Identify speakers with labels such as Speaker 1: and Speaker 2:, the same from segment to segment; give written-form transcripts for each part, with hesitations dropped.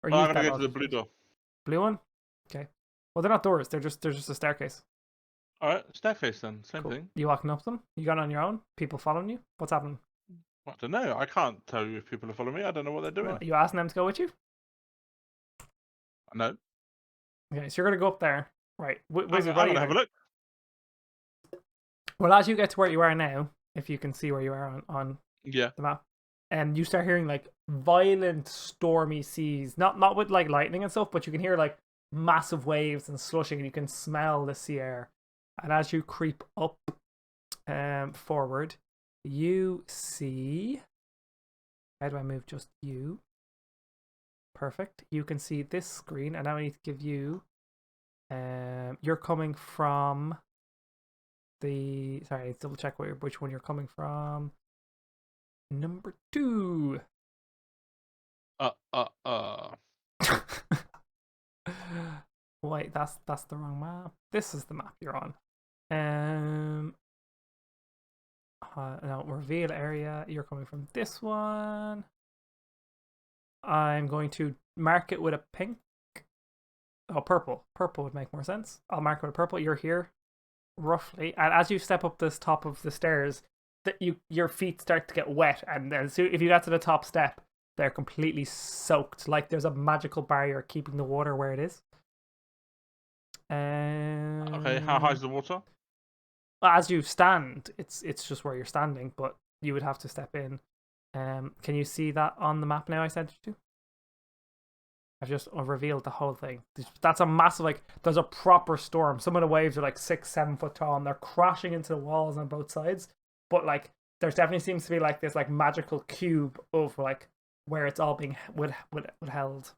Speaker 1: Or
Speaker 2: I'm
Speaker 1: use
Speaker 2: gonna
Speaker 1: that
Speaker 2: go to the blue door.
Speaker 1: blue one. Okay. Well, they're not doors. They're just a staircase.
Speaker 2: All right, staircase then. Same
Speaker 1: Cool.
Speaker 2: thing.
Speaker 1: You walking up them? You got on your own? People following you? What's happening?
Speaker 2: I don't know. I can't tell you if people are following me. I don't know what they're doing.
Speaker 1: Well, you asking them to go with you?
Speaker 2: No.
Speaker 1: Okay, so you're gonna go up there, right? Wizard,
Speaker 2: I'm
Speaker 1: what are
Speaker 2: gonna
Speaker 1: you
Speaker 2: have a
Speaker 1: doing?
Speaker 2: look.
Speaker 1: Well, as you get to where you are now, if you can see where you are on
Speaker 2: Yeah.
Speaker 1: the map, and you start hearing like violent stormy seas, not with like lightning and stuff, but you can hear like massive waves and slushing, and you can smell the sea air. And as you creep up, forward, you see. How do I move just you? Perfect. You can see this screen, and now I need to give you. You're coming from the. Sorry, let's double check which one you're coming from. Number 2. Wait, that's the wrong map. This is the map you're on. No, reveal area. You're coming from this one. I'm going to mark it with a pink. Oh, purple. Purple would make more sense. I'll mark it with purple. You're here, roughly. And as you step up this top of the stairs, your feet start to get wet. And then if you get to the top step, they're completely soaked. Like there's a magical barrier keeping the water where it is.
Speaker 2: Okay, how high is the water?
Speaker 1: As you stand, it's just where you're standing, but you would have to step in. Can you see that on the map now I sent you to? I've just revealed the whole thing. That's a massive, like, there's a proper storm. Some of the waves are like 6-7 foot tall, and they're crashing into the walls on both sides. But like, there definitely seems to be like this like magical cube of like where it's all being held.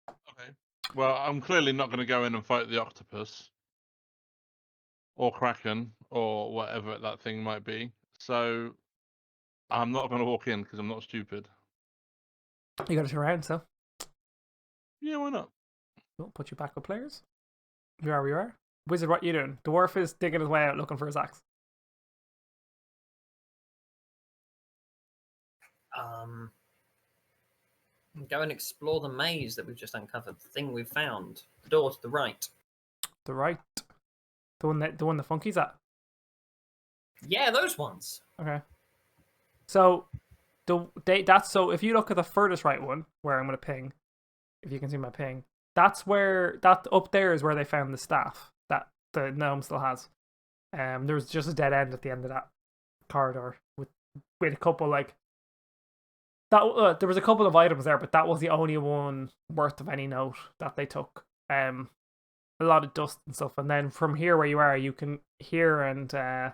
Speaker 2: Okay. Well, I'm clearly not going to go in and fight the octopus or kraken or whatever that thing might be. So I'm not going to walk in because I'm not stupid.
Speaker 1: You got to turn around, so.
Speaker 2: Yeah, why not?
Speaker 1: We'll put you back with players. You are where you are. Wizard, what you doing? Dwarf is digging his way out looking for his axe.
Speaker 3: Go and explore the maze that we've just uncovered. The thing we've found. The door to the right.
Speaker 1: The right. The one the Funkee's at.
Speaker 3: Yeah, those ones.
Speaker 1: Okay. So so if you look at the furthest right one, where I'm gonna ping, if you can see my ping, that up there is where they found the staff that the gnome still has. There was just a dead end at the end of that corridor with a couple like that. There was a couple of items there, but that was the only one worth of any note that they took. A lot of dust and stuff, and then from here where you are, you can hear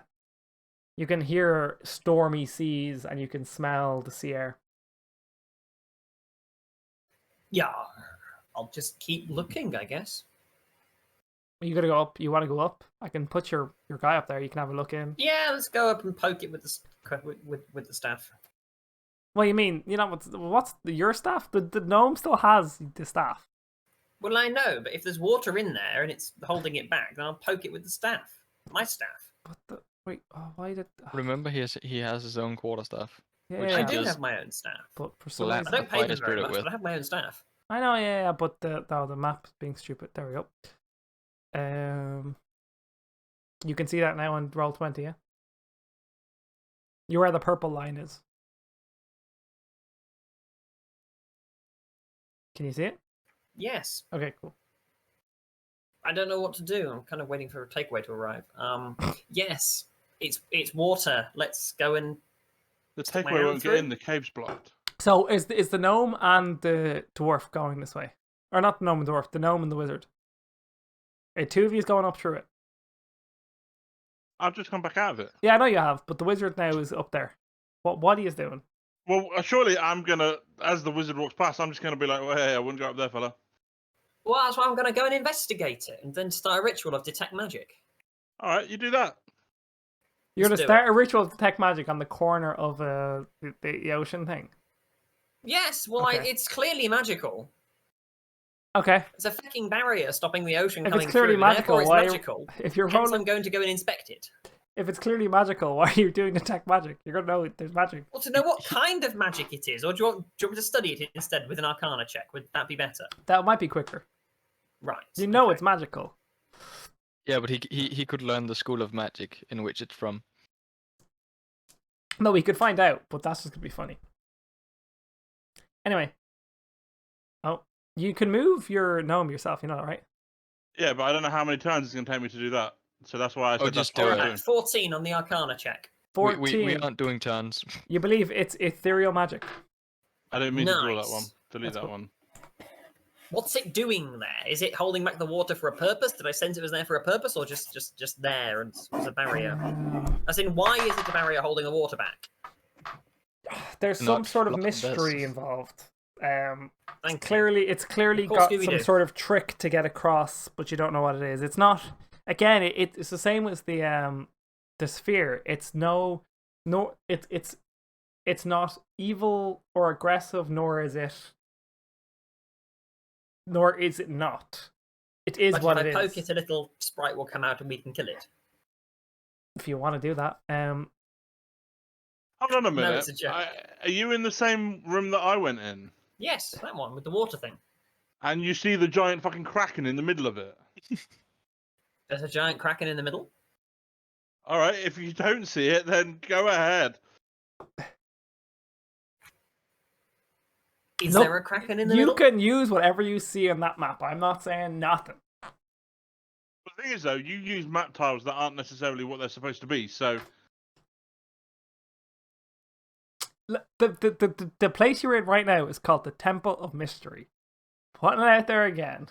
Speaker 1: stormy seas, and you can smell the sea air.
Speaker 3: Yeah, I'll just keep looking, I guess.
Speaker 1: You gotta go up. You want to go up? I can put your guy up there. You can have a look in.
Speaker 3: Yeah, let's go up and poke it with the staff.
Speaker 1: What do you mean? You know what's your staff? The gnome still has the staff.
Speaker 3: Well, I know, but if there's water in there and it's holding it back, then I'll poke it with the staff. My staff.
Speaker 1: But wait, why did?
Speaker 4: Remember, he has his own quarterstaff.
Speaker 1: Yeah,
Speaker 4: which
Speaker 3: I
Speaker 4: he
Speaker 3: do
Speaker 4: does
Speaker 3: have my own staff.
Speaker 1: But for some
Speaker 4: Slap
Speaker 1: reason,
Speaker 3: I don't pay
Speaker 4: Fight
Speaker 3: them
Speaker 4: his
Speaker 3: very
Speaker 4: spirit
Speaker 3: much,
Speaker 4: with.
Speaker 3: but I have my own staff.
Speaker 1: I know, yeah, but the map is being stupid. There we go. You can see that now on Roll20, yeah. You're where the purple line is. Can you see it?
Speaker 3: Yes.
Speaker 1: Okay, cool.
Speaker 3: I don't know what to do. I'm kind of waiting for a takeaway to arrive. Yes, it's water. Let's go and.
Speaker 2: The
Speaker 3: stick my
Speaker 2: takeaway
Speaker 3: hand
Speaker 2: won't
Speaker 3: through.
Speaker 2: get in. The cave's blocked.
Speaker 1: So is the gnome and the dwarf going this way, or not the gnome and the dwarf? The gnome and the wizard. Two of you's going up through it.
Speaker 2: I've just come back out of it.
Speaker 1: Yeah, I know you have, but the wizard now is up there. What are you doing?
Speaker 2: Well, surely I'm gonna, as the wizard walks past, I'm just gonna be like, well, hey, I wouldn't go up there, fella.
Speaker 3: Well, that's why I'm going to go and investigate it, and then start a ritual of detect magic.
Speaker 2: All right, you do that.
Speaker 1: You're
Speaker 3: Let's
Speaker 1: going to
Speaker 3: do
Speaker 1: start a ritual to detect magic on the corner of the ocean thing.
Speaker 3: Yes, well,
Speaker 1: Okay.
Speaker 3: it's clearly magical.
Speaker 1: Okay.
Speaker 3: It's a fucking barrier stopping the ocean
Speaker 1: If
Speaker 3: coming
Speaker 1: it's clearly
Speaker 3: through.
Speaker 1: magical,
Speaker 3: Therefore, it's
Speaker 1: why?
Speaker 3: magical.
Speaker 1: If you're
Speaker 3: Hence,
Speaker 1: rolling,
Speaker 3: I'm going to go and inspect it.
Speaker 1: if it's clearly magical, why are you doing detect magic? You're gonna know there's magic.
Speaker 3: Well, to know what kind of magic it is, or do you want me to study it instead with an Arcana check? Would that be better?
Speaker 1: That might be quicker.
Speaker 3: Right.
Speaker 1: You know
Speaker 3: okay.
Speaker 1: it's magical.
Speaker 4: Yeah, but he could learn the school of magic in which it's from.
Speaker 1: No, we could find out, but that's just gonna be funny. Anyway. Oh, you can move your gnome yourself, you know that, right?
Speaker 2: Yeah, but I don't know how many turns it's going to take me to do that. So that's why I said
Speaker 4: just
Speaker 2: that's what
Speaker 4: do
Speaker 2: I'm
Speaker 4: it.
Speaker 2: doing.
Speaker 3: 14 on the Arcana check.
Speaker 1: 14.
Speaker 4: We aren't doing turns.
Speaker 1: You believe it's ethereal magic.
Speaker 2: I didn't mean to draw that
Speaker 3: Nice.
Speaker 2: one. Delete
Speaker 1: That's
Speaker 2: that
Speaker 1: cool.
Speaker 2: one.
Speaker 3: What's it doing there? Is it holding back the water for a purpose? Did I sense it was there for a purpose, or just there and was a barrier? As in, why is it a barrier holding the water back?
Speaker 1: There's some
Speaker 4: Not
Speaker 1: sort of
Speaker 4: lots of
Speaker 1: mystery
Speaker 4: this.
Speaker 1: involved.
Speaker 3: Thank you.
Speaker 1: It's clearly
Speaker 3: Of course,
Speaker 1: got some
Speaker 3: Scooby-Doo.
Speaker 1: sort of trick to get across, but you don't know what it is. It's not. Again, it's the same as the sphere. It's it's not evil or aggressive, nor is it not. It is
Speaker 3: But
Speaker 1: what
Speaker 3: if
Speaker 1: it
Speaker 3: I poke
Speaker 1: is.
Speaker 3: it, a little sprite will come out and we can kill it.
Speaker 1: If you want to do that,
Speaker 2: Hold on a
Speaker 3: No,
Speaker 2: minute.
Speaker 3: it's a joke.
Speaker 2: Are you in the same room that I went in?
Speaker 3: Yes, that one with the water thing.
Speaker 2: And you see the giant fucking kraken in the middle of it?
Speaker 3: There's a giant kraken in the middle.
Speaker 2: All right, if you don't see it, then go ahead.
Speaker 3: Is
Speaker 1: Nope.
Speaker 3: there a kraken in the
Speaker 1: you
Speaker 3: middle?
Speaker 1: can use whatever you see on that map. I'm not saying nothing.
Speaker 2: The thing is, though, you use map tiles that aren't necessarily what they're supposed to be, so...
Speaker 1: The place you're in right now is called the Temple of Mystery. Putting it out there again.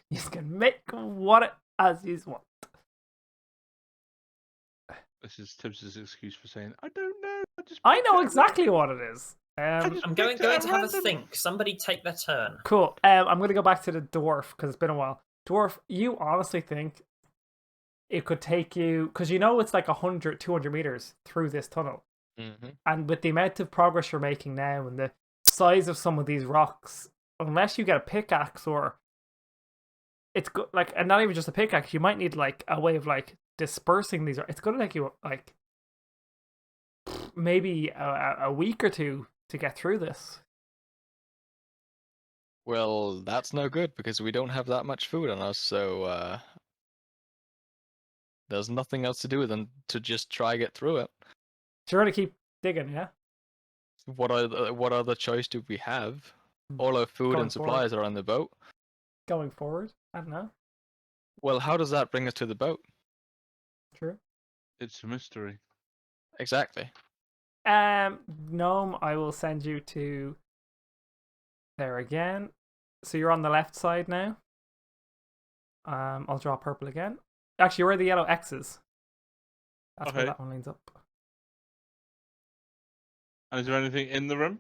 Speaker 1: You can make what it as you want.
Speaker 2: This is Tibbs' excuse for saying, I don't know.
Speaker 1: I know exactly what it is.
Speaker 3: I'm going to have a think. Somebody take their turn.
Speaker 1: Cool. I'm going to go back to the dwarf because it's been a while. Dwarf, you honestly think it could take you, because you know it's like 100, 200 meters through this tunnel.
Speaker 4: Mm-hmm.
Speaker 1: And with the amount of progress you're making now and the size of some of these rocks, unless you get a pickaxe or it's like, and not even just a pickaxe, you might need like a way of like dispersing these. It's going to take you like maybe a week or two to get through this.
Speaker 4: Well, that's no good because we don't have that much food on us, so there's nothing else to do than to just try get through it.
Speaker 1: So you're going to keep digging, yeah?
Speaker 4: What other choice do we have? All our food
Speaker 1: Going
Speaker 4: and supplies
Speaker 1: forward.
Speaker 4: are on the boat.
Speaker 1: Going forward? I don't know.
Speaker 4: Well, how does that bring us to the boat?
Speaker 1: True.
Speaker 2: It's a mystery.
Speaker 4: Exactly.
Speaker 1: Gnome, I will send you to there again. So you're on the left side now. I'll draw purple again. Actually, where are the yellow X's? That's where
Speaker 2: Okay.
Speaker 1: that one lines up.
Speaker 2: And is there anything in the room?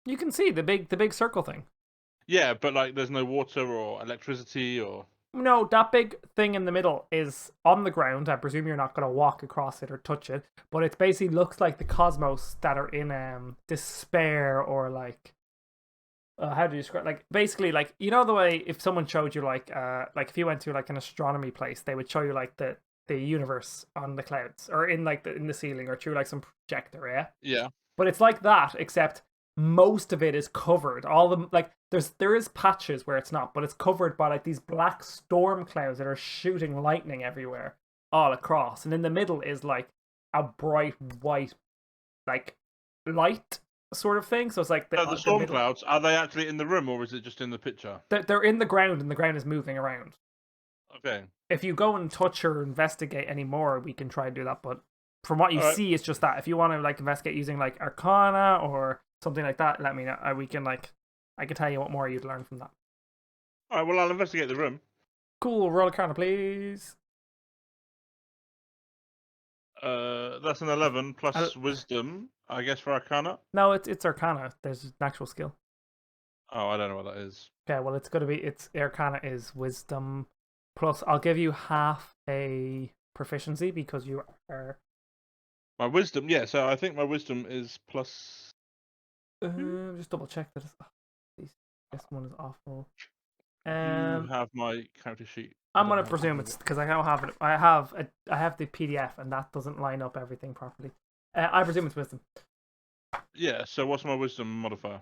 Speaker 1: You can see the big circle thing.
Speaker 2: Yeah, but like there's no water or electricity or...
Speaker 1: No, that big thing in the middle is on the ground. I presume you're not going to walk across it or touch it, but it basically looks like the cosmos that are in despair or like how do you describe, like basically like, you know, the way if someone showed you like if you went to like an astronomy place, they would show you like the universe on the clouds or in like in the ceiling or through like some projector, yeah?
Speaker 2: Yeah.
Speaker 1: But it's like that, except most of it is covered. All the like there is patches where it's not, but it's covered by like these black storm clouds that are shooting lightning everywhere, all across. And in the middle is like a bright white, like light sort of thing. So it's like
Speaker 2: The storm
Speaker 1: middle.
Speaker 2: clouds, are they actually in the room or is it just in the picture?
Speaker 1: They're in the ground, and the ground is moving around.
Speaker 2: Okay.
Speaker 1: If you go and touch or investigate any more, we can try and do that. But from what you
Speaker 2: Alright.
Speaker 1: see, it's just that. If you want to like investigate using like Arcana or something like that, let me know. We can like, I can tell you what more you'd learn from that.
Speaker 2: Alright, well I'll investigate the room.
Speaker 1: Cool, roll Arcana, please.
Speaker 2: That's an 11 plus wisdom, I guess, for Arcana.
Speaker 1: No, it's Arcana. There's an actual skill.
Speaker 2: Oh, I don't know what that is.
Speaker 1: Okay, well it's gonna be Arcana is wisdom plus. I'll give you half a proficiency because you are.
Speaker 2: My wisdom, yeah. So I think my wisdom is plus.
Speaker 1: Just double check that. This one is awful.
Speaker 2: You have my character sheet
Speaker 1: I'm
Speaker 2: don't
Speaker 1: gonna
Speaker 2: have
Speaker 1: presume
Speaker 2: it.
Speaker 1: it's because I don't have it. I have the PDF, and that doesn't line up everything properly. I presume it's wisdom.
Speaker 2: Yeah. So what's my wisdom modifier?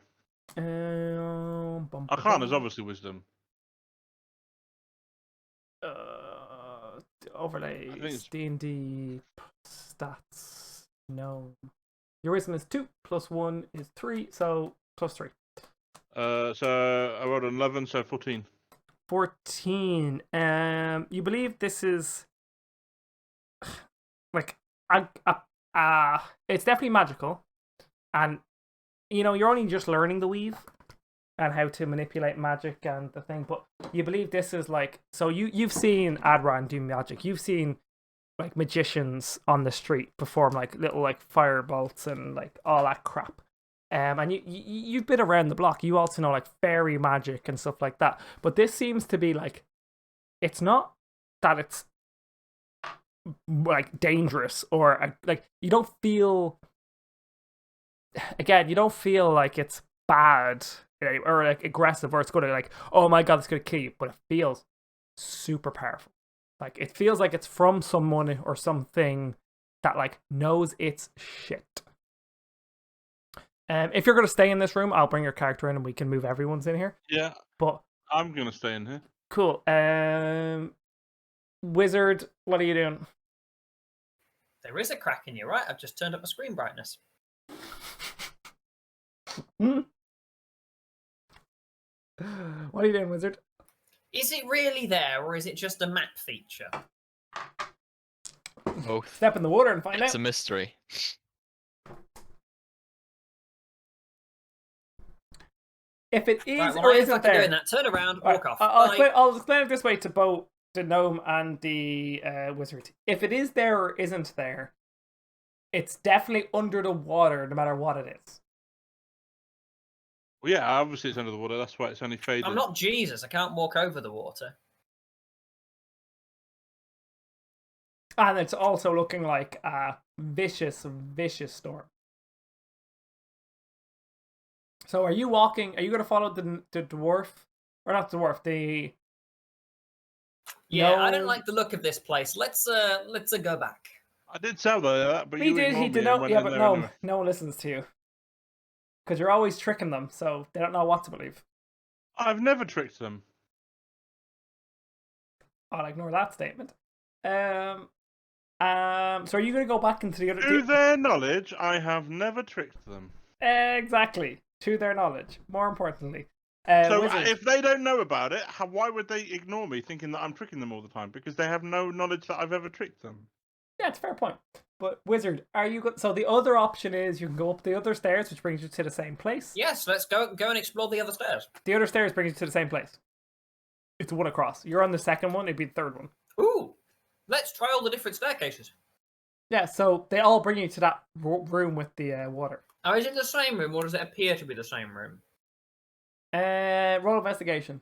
Speaker 1: Bum,
Speaker 2: Arcana is
Speaker 1: bum.
Speaker 2: obviously wisdom. I think
Speaker 1: Overlays,
Speaker 2: it's-
Speaker 1: D&D stats. No, your wisdom is 2 plus 1 is 3, so plus 3.
Speaker 2: So I rolled an 11, so 14.
Speaker 1: 14. You believe this is like it's definitely magical, and you're only just learning the weave and how to manipulate magic and the thing, but you believe this is like, so you've seen Adran do magic. You've seen like magicians on the street perform like little like fire bolts and like all that crap. And you've been around the block. You also know like fairy magic and stuff like that. But this seems to be like, it's not that it's like dangerous or like you don't feel like it's bad or like aggressive or it's gonna like, oh my god, it's gonna kill you. But it feels super powerful. Like it feels like it's from someone or something that like knows its shit. If you're going to stay in this room, I'll bring your character in and we can move everyone's in here.
Speaker 2: Yeah.
Speaker 1: But
Speaker 2: I'm gonna stay in here.
Speaker 1: cool. Wizard, what are you doing?
Speaker 3: There is a crack in you, right? I've just turned up my screen brightness.
Speaker 1: What are you doing, Wizard?
Speaker 3: Is it really there, or is it just a map feature?
Speaker 4: Both.
Speaker 1: Step in the water and find
Speaker 4: It's
Speaker 1: out.
Speaker 4: a mystery.
Speaker 1: If it is
Speaker 3: Right, well,
Speaker 1: or
Speaker 3: I am
Speaker 1: isn't
Speaker 3: fucking
Speaker 1: there.
Speaker 3: doing that. Turn around,
Speaker 1: Right,
Speaker 3: walk off.
Speaker 1: I'll explain it this way to both the gnome and the wizard. If it is there or isn't there, it's definitely under the water, no matter what it is.
Speaker 2: Well, yeah, obviously it's under the water. That's why it's only faded.
Speaker 3: I'm not Jesus. I can't walk over the water.
Speaker 1: And it's also looking like a vicious, vicious storm. So are you walking? Are you going to follow the dwarf? Or not dwarf, the...
Speaker 3: Yeah,
Speaker 1: No.
Speaker 3: I don't like the look of this place. Let's go back.
Speaker 2: I did tell that, but
Speaker 1: He
Speaker 2: you
Speaker 1: did,
Speaker 2: ignored
Speaker 1: he
Speaker 2: me
Speaker 1: did
Speaker 2: and
Speaker 1: not.
Speaker 2: went
Speaker 1: Yeah,
Speaker 2: in
Speaker 1: but
Speaker 2: there
Speaker 1: no,
Speaker 2: anyway.
Speaker 1: no one listens to you. Because you're always tricking them, so they don't know what to believe.
Speaker 2: I've never tricked them.
Speaker 1: I'll ignore that statement. So are you going to go back into the other...
Speaker 2: To their knowledge, I have never tricked them.
Speaker 1: Exactly. To their knowledge. More importantly.
Speaker 2: So
Speaker 1: Wizard.
Speaker 2: if they don't know about it, why would they ignore me thinking that I'm tricking them all the time? Because they have no knowledge that I've ever tricked them.
Speaker 1: Yeah, it's a fair point. But Wizard, are you good? So the other option is you can go up the other stairs, which brings you to the same place.
Speaker 3: Yes, let's go and explore the other stairs.
Speaker 1: The other stairs brings you to the same place. It's one across. You're on the second one. It'd be the third one.
Speaker 3: Ooh, let's try all the different staircases.
Speaker 1: Yeah. So they all bring you to that room with the water.
Speaker 3: Oh, is it the same room, or does it appear to be the same room?
Speaker 1: Roll investigation.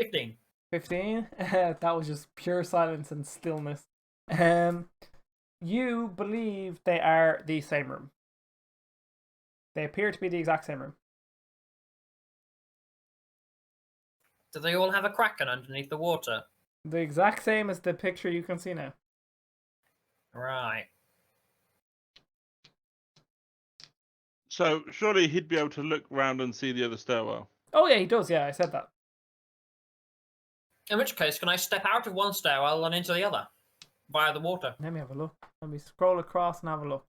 Speaker 3: $15.
Speaker 1: 15. That was just pure silence and stillness. You believe they are the same room. They appear to be the exact same room.
Speaker 3: Do they all have a kraken underneath the water?
Speaker 1: The exact same as the picture you can see now.
Speaker 3: Right.
Speaker 2: So surely he'd be able to look round and see the other stairwell.
Speaker 1: Oh yeah, he does. Yeah, I said that.
Speaker 3: In which case, can I step out of one stairwell and into the other via the water?
Speaker 1: Let me have a look. Let me scroll across and have a look.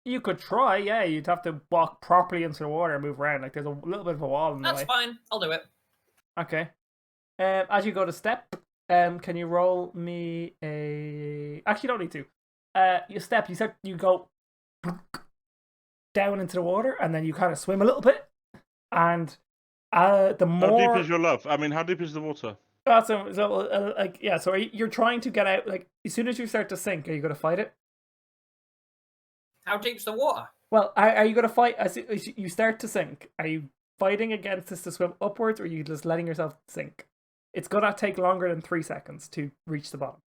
Speaker 1: You could try, yeah. You'd have to walk properly into the water and move around. Like there's a little bit of a wall in the
Speaker 3: That's
Speaker 1: way.
Speaker 3: fine. I'll do it.
Speaker 1: Okay. As you go to step, can you roll me a? Actually, you don't need to. You step. You go down into the water, and then you kind of swim a little bit. And the more
Speaker 2: How deep is your love? I mean, how deep is the water?
Speaker 1: like yeah. So you're trying to get out. Like as soon as you start to sink, are you going to fight it?
Speaker 3: How deep's the water?
Speaker 1: Well, are you going to fight as you start to sink? Are you fighting against this to swim upwards, or are you just letting yourself sink? It's going to take longer than 3 seconds to reach the bottom.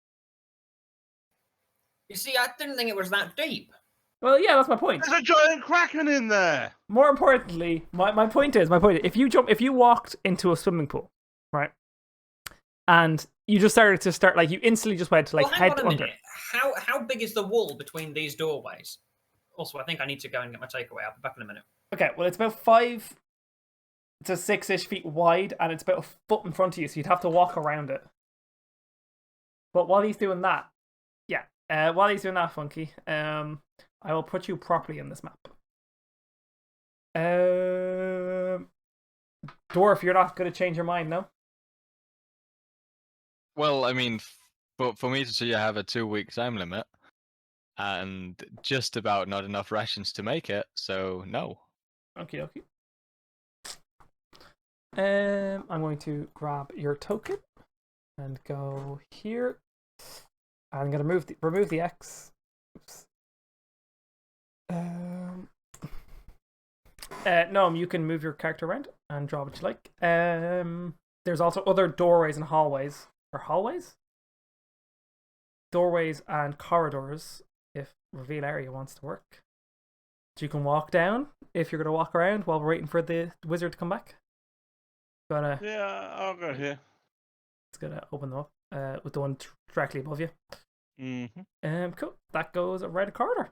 Speaker 3: You see, I didn't think it was that deep.
Speaker 1: Well, yeah, that's my point.
Speaker 2: There's a giant kraken in there.
Speaker 1: More importantly, my point is, if you walked into a swimming pool, right, and you just started you instantly just went to
Speaker 3: Well, hang
Speaker 1: head
Speaker 3: on a
Speaker 1: under.
Speaker 3: minute. How big is the wall between these doorways? Also, I think I need to go and get my takeaway. I'll be back in a minute.
Speaker 1: Okay, well, it's about 5 to 6-ish feet wide, and it's about a foot in front of you, so you'd have to walk around it. But while he's doing that, Funky, I will put you properly in this map. Dwarf, you're not going to change your mind, no?
Speaker 4: Well, I mean, for me to see, I have a 2-week time limit, and just about not enough rations to make it. So no.
Speaker 1: Okay. I'm going to grab your token and go here. I'm going to remove the X. Oops. No, you can move your character around and draw what you like. There's also other doorways and hallways. Or hallways? Doorways and corridors, if reveal area wants to work. So you can walk down if you're going to walk around while we're waiting for the wizard to come back.
Speaker 2: Yeah, I'll go here.
Speaker 1: It's going to open them up with the one directly above you.
Speaker 2: Mm-hmm.
Speaker 1: Cool. That goes around a corridor.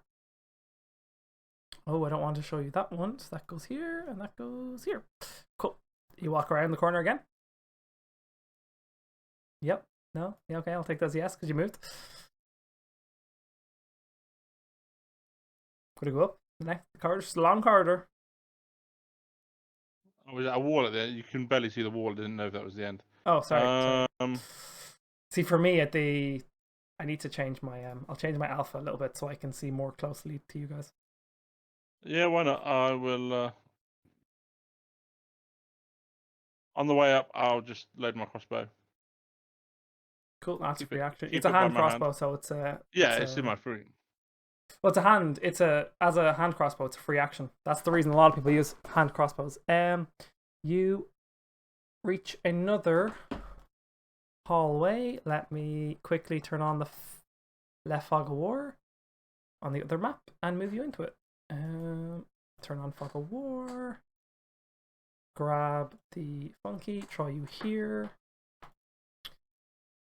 Speaker 1: Oh, I don't want to show you that one. So that goes here and that goes here. Cool. You walk around the corner again. Yep. No? Yeah, okay, I'll take that as yes because you moved. Gonna go up. The next corridor, just a long corridor.
Speaker 2: Oh, was that a wall at the end? You can barely see the wall. I didn't know if that was the end.
Speaker 1: Oh, sorry. See, for me, I need to change my I'll change my alpha a little bit so I can see more closely to you guys.
Speaker 2: Yeah, why not? I will. On the way up, I'll just load my crossbow.
Speaker 1: Cool, that's a free action.
Speaker 2: keep
Speaker 1: It's a
Speaker 2: it by
Speaker 1: hand
Speaker 2: my hand.
Speaker 1: crossbow, so it's a.
Speaker 2: Yeah, it's in my free.
Speaker 1: Well, it's a hand. As a hand crossbow, it's a free action. That's the reason a lot of people use hand crossbows. You reach another hallway. Let me quickly turn on the left fog of war on the other map and move you into it. Turn on fog of war. Grab the funky. Throw you here.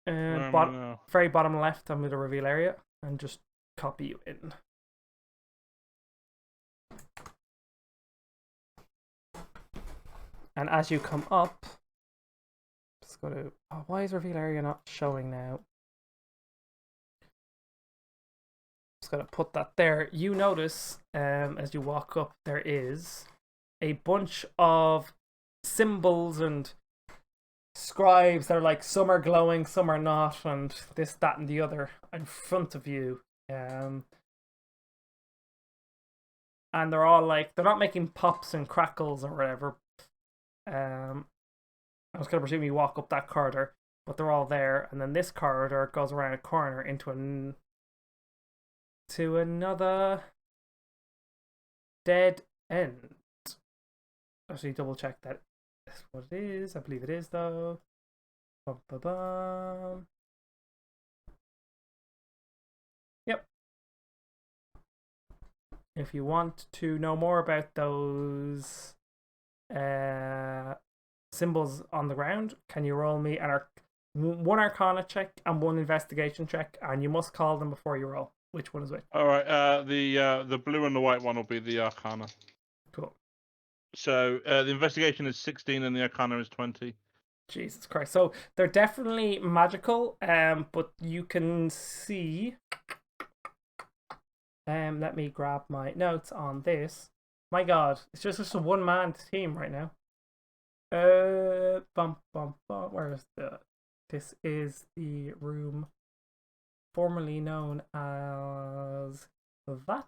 Speaker 1: Very bottom left. I'm going to reveal area and just copy you in. And as you come up, just go to. Oh, why is reveal area not showing now? Just gotta put that there. You notice, as you walk up, there is a bunch of symbols and scribes that are like some are glowing, some are not, and this, that, and the other in front of you. And they're all like, they're not making pops and crackles or whatever. I was gonna presume you walk up that corridor, but they're all there, and then this corridor goes around a corner into another dead end. Actually, double check that that's what it is. I believe it is though. Bum, bum, bum. Yep. If you want to know more about those symbols on the ground, can you roll me one Arcana check and one Investigation check, and you must call them before you roll. Which one is which?
Speaker 2: All right. The blue and the white one will be the Arcana.
Speaker 1: Cool.
Speaker 2: So the investigation is 16 and the Arcana is 20.
Speaker 1: Jesus Christ. So they're definitely magical, but you can see. Let me grab my notes on this. My God, it's just a one-man team right now. Where is the? This is the room formerly known as that.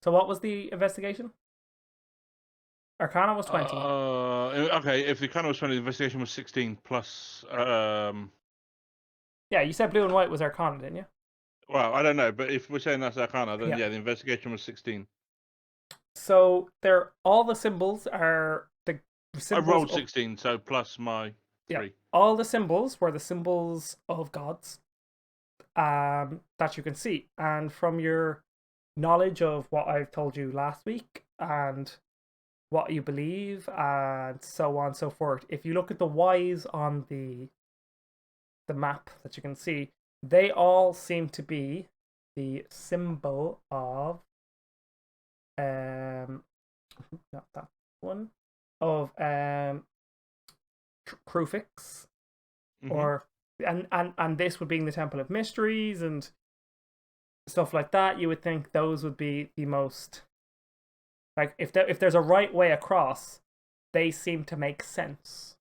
Speaker 1: So what was the investigation? Arcana was 20.
Speaker 2: Okay, if the Arcana was 20, the investigation was 16 plus.
Speaker 1: Yeah, you said blue and white was Arcana, didn't you?
Speaker 2: Well, I don't know, but if we're saying that's Arcana, then
Speaker 1: Yeah.
Speaker 2: the investigation was 16.
Speaker 1: So all the symbols are the symbols.
Speaker 2: I rolled 16, so plus my 3.
Speaker 1: All the symbols were the symbols of gods. that you can see. And from your knowledge of what I've told you last week and what you believe and so on and so forth, if you look at the Ys on the map that you can see, they all seem to be the symbol of not that one, of Krufix, or and this would be in the Temple of Mysteries and stuff like that. You would think those would be the most, like, if there's a right way across, they seem to make sense.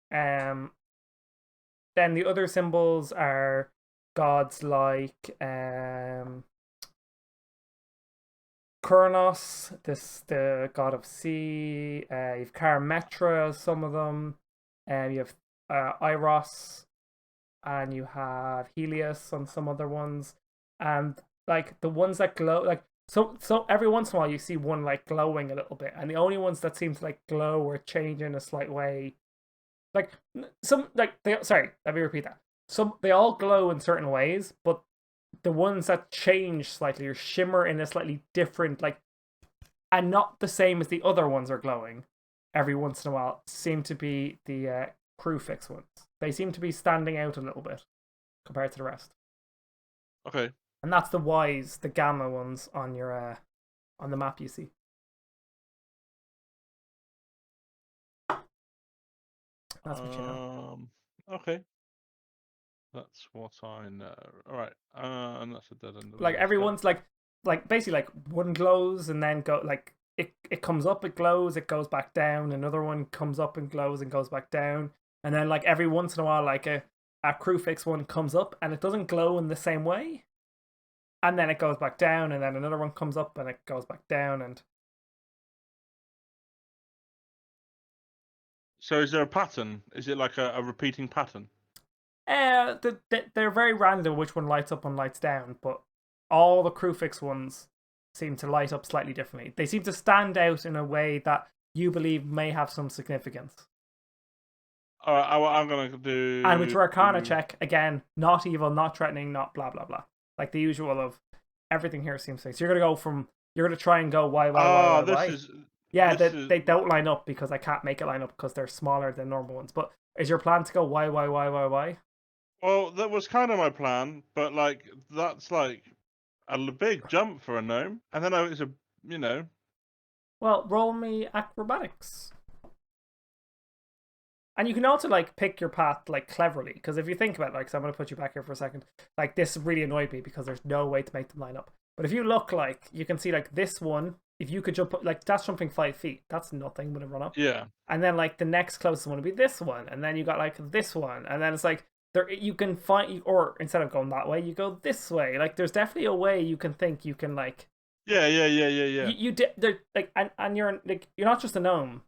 Speaker 1: Then the other symbols are gods like Kurnos, the god of sea. You've Karametra, some of them. You have Iros, and you have Helios on some other ones. And like the ones that glow, like so every once in a while you see one like glowing a little bit, and the only ones that seem to like glow or change in a slight way, like some like sorry, let me repeat that. They all glow in certain ways, but the ones that change slightly or shimmer in a slightly different, like, and not the same as the other ones are glowing every once in a while, seem to be the Krufix ones. They seem to be standing out a little bit compared to the rest.
Speaker 2: Okay.
Speaker 1: And that's the Ys, the gamma ones on your on the map you see. That's what you know.
Speaker 2: Okay. That's what I know. All right. And that's a dead end.
Speaker 1: Like everyone's like basically like one glows and then go like it comes up, it glows, it goes back down. Another one comes up and glows and goes back down. And then like every once in a while, like a Krufix one comes up and it doesn't glow in the same way. And then it goes back down, and then another one comes up and it goes back down. And
Speaker 2: so is there a pattern? Is it like a repeating pattern?
Speaker 1: They're very random which one lights up and lights down, but all the Krufix ones seem to light up slightly differently. They seem to stand out in a way that you believe may have some significance.
Speaker 2: All right, I'm gonna do.
Speaker 1: And with your Arcana check, again, not evil, not threatening, not blah blah blah, like the usual of everything here seems to. So you're gonna try and go why. Yeah, they don't line up because I can't make it line up because they're smaller than normal ones. But is your plan to go why?
Speaker 2: Well, that was kind of my plan, but like that's like a big jump for a gnome, and then it's a
Speaker 1: Well, roll me acrobatics. And you can also like pick your path like cleverly, because if you think about it, like, so I'm gonna put you back here for a second. Like this really annoyed me because there's no way to make them line up. But if you look, like, you can see like this one. If you could jump, like, that's jumping 5 feet. That's nothing but a run up.
Speaker 2: Yeah.
Speaker 1: And then like the next closest one would be this one, and then you got like this one, and then it's like there you can find, or instead of going that way, you go this way. Like there's definitely a way you can think you can like.
Speaker 2: Yeah.
Speaker 1: You did like, and you're like, you're not just a gnome.